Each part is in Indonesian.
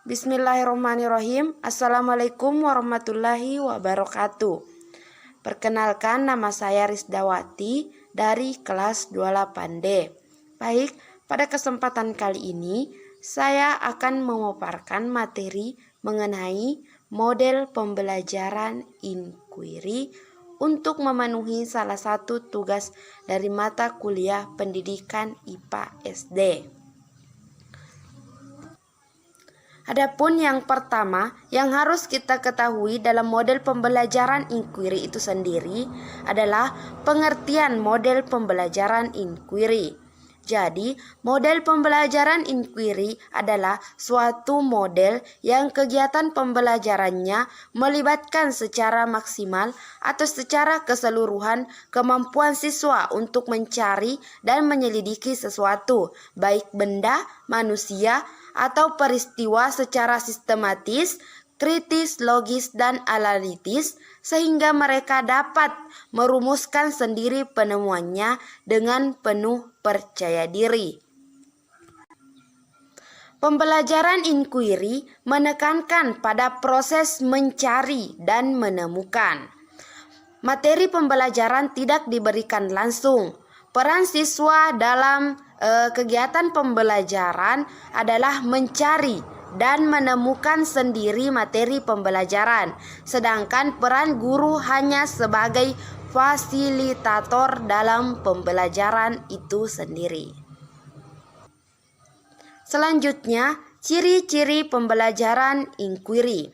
Bismillahirrahmanirrahim. Assalamualaikum warahmatullahi wabarakatuh. Perkenalkan, nama saya Risdawati dari kelas 28D. Baik, pada kesempatan kali ini saya akan memaparkan materi mengenai model pembelajaran inquiry untuk memenuhi salah satu tugas dari mata kuliah pendidikan IPA SD. Adapun yang pertama yang harus kita ketahui dalam model pembelajaran inquiry itu sendiri adalah pengertian model pembelajaran inquiry. Jadi, model pembelajaran inquiry adalah suatu model yang kegiatan pembelajarannya melibatkan secara maksimal atau secara keseluruhan kemampuan siswa untuk mencari dan menyelidiki sesuatu, baik benda, manusia, atau peristiwa secara sistematis, kritis, logis, dan analitis, sehingga mereka dapat merumuskan sendiri penemuannya dengan penuh percaya diri. Pembelajaran inquiry menekankan pada proses mencari dan menemukan. Materi pembelajaran tidak diberikan langsung. Peran siswa dalam kegiatan pembelajaran adalah mencari dan menemukan sendiri materi pembelajaran, sedangkan peran guru hanya sebagai fasilitator dalam pembelajaran itu sendiri. Selanjutnya, ciri-ciri pembelajaran inquiry.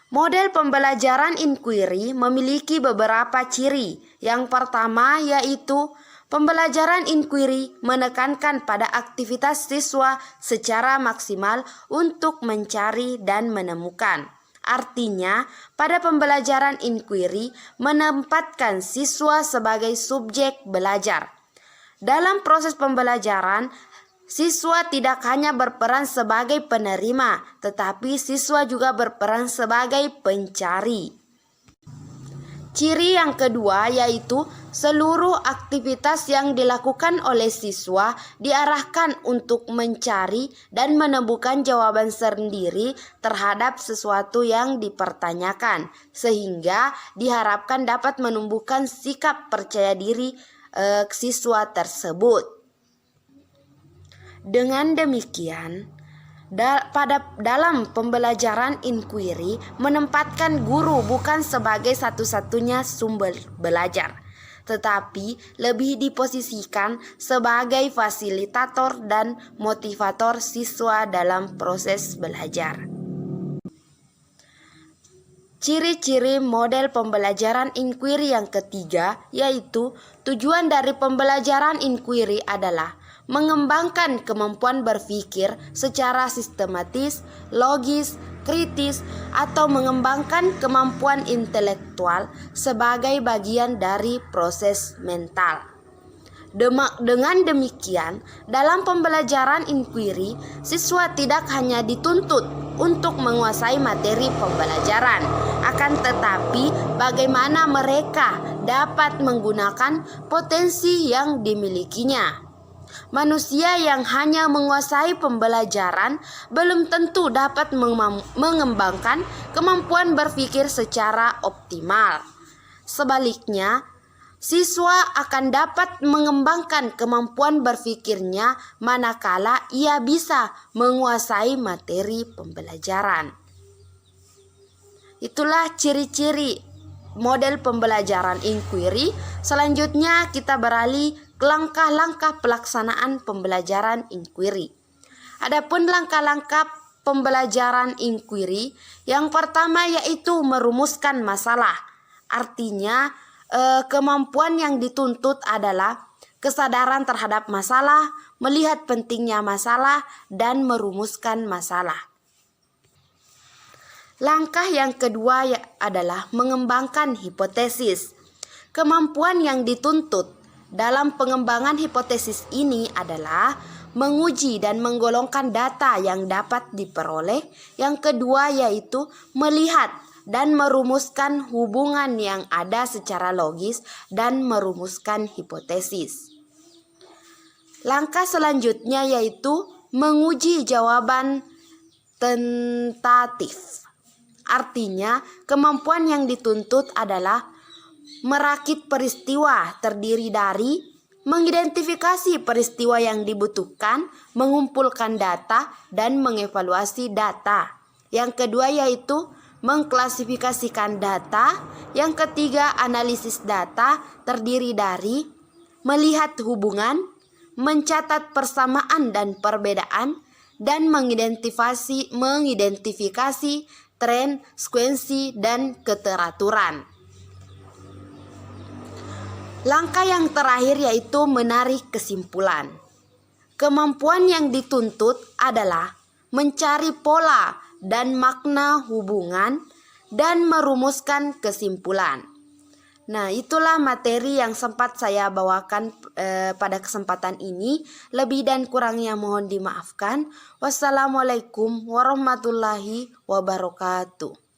Model pembelajaran inquiry memiliki beberapa ciri. Yang pertama yaitu pembelajaran inquiry menekankan pada aktivitas siswa secara maksimal untuk mencari dan menemukan. Artinya, pada pembelajaran inquiry menempatkan siswa sebagai subjek belajar. Dalam proses pembelajaran, siswa tidak hanya berperan sebagai penerima, tetapi siswa juga berperan sebagai pencari. Ciri yang kedua yaitu seluruh aktivitas yang dilakukan oleh siswa diarahkan untuk mencari dan menemukan jawaban sendiri terhadap sesuatu yang dipertanyakan, sehingga diharapkan dapat menumbuhkan sikap percaya diri siswa tersebut. Dengan demikian, dalam pembelajaran inquiry menempatkan guru bukan sebagai satu-satunya sumber belajar, tetapi lebih diposisikan sebagai fasilitator dan motivator siswa dalam proses belajar. Ciri-ciri model pembelajaran inquiry yang ketiga yaitu tujuan dari pembelajaran inquiry adalah mengembangkan kemampuan berpikir secara sistematis, logis, kritis, atau mengembangkan kemampuan intelektual sebagai bagian dari proses mental. Dengan demikian, dalam pembelajaran inquiry, siswa tidak hanya dituntut untuk menguasai materi pembelajaran, akan tetapi bagaimana mereka dapat menggunakan potensi yang dimilikinya. Manusia yang hanya menguasai pembelajaran belum tentu dapat mengembangkan kemampuan berpikir secara optimal. Sebaliknya, siswa akan dapat mengembangkan kemampuan berpikirnya manakala ia bisa menguasai materi pembelajaran. Itulah ciri-ciri model pembelajaran inquiry. Selanjutnya kita beralih ke langkah-langkah pelaksanaan pembelajaran inquiry. Adapun langkah-langkah pembelajaran inquiry, yang pertama yaitu merumuskan masalah. Artinya, kemampuan yang dituntut adalah kesadaran terhadap masalah, melihat pentingnya masalah, dan merumuskan masalah. Langkah yang kedua adalah mengembangkan hipotesis. Kemampuan yang dituntut dalam pengembangan hipotesis ini adalah menguji dan menggolongkan data yang dapat diperoleh. Yang kedua yaitu melihat dan merumuskan hubungan yang ada secara logis dan merumuskan hipotesis. Langkah selanjutnya yaitu menguji jawaban tentatif. Artinya, kemampuan yang dituntut adalah merakit peristiwa, terdiri dari mengidentifikasi peristiwa yang dibutuhkan, mengumpulkan data, dan mengevaluasi data. Yang kedua yaitu mengklasifikasikan data. Yang ketiga, analisis data, terdiri dari melihat hubungan, mencatat persamaan dan perbedaan, dan mengidentifikasi tren, sekuensi, dan keteraturan. Langkah yang terakhir yaitu menarik kesimpulan. Kemampuan yang dituntut adalah mencari pola dan makna hubungan dan merumuskan kesimpulan. Nah, itulah materi yang sempat saya bawakan pada kesempatan ini. Lebih dan kurangnya mohon dimaafkan. Wassalamualaikum warahmatullahi wabarakatuh.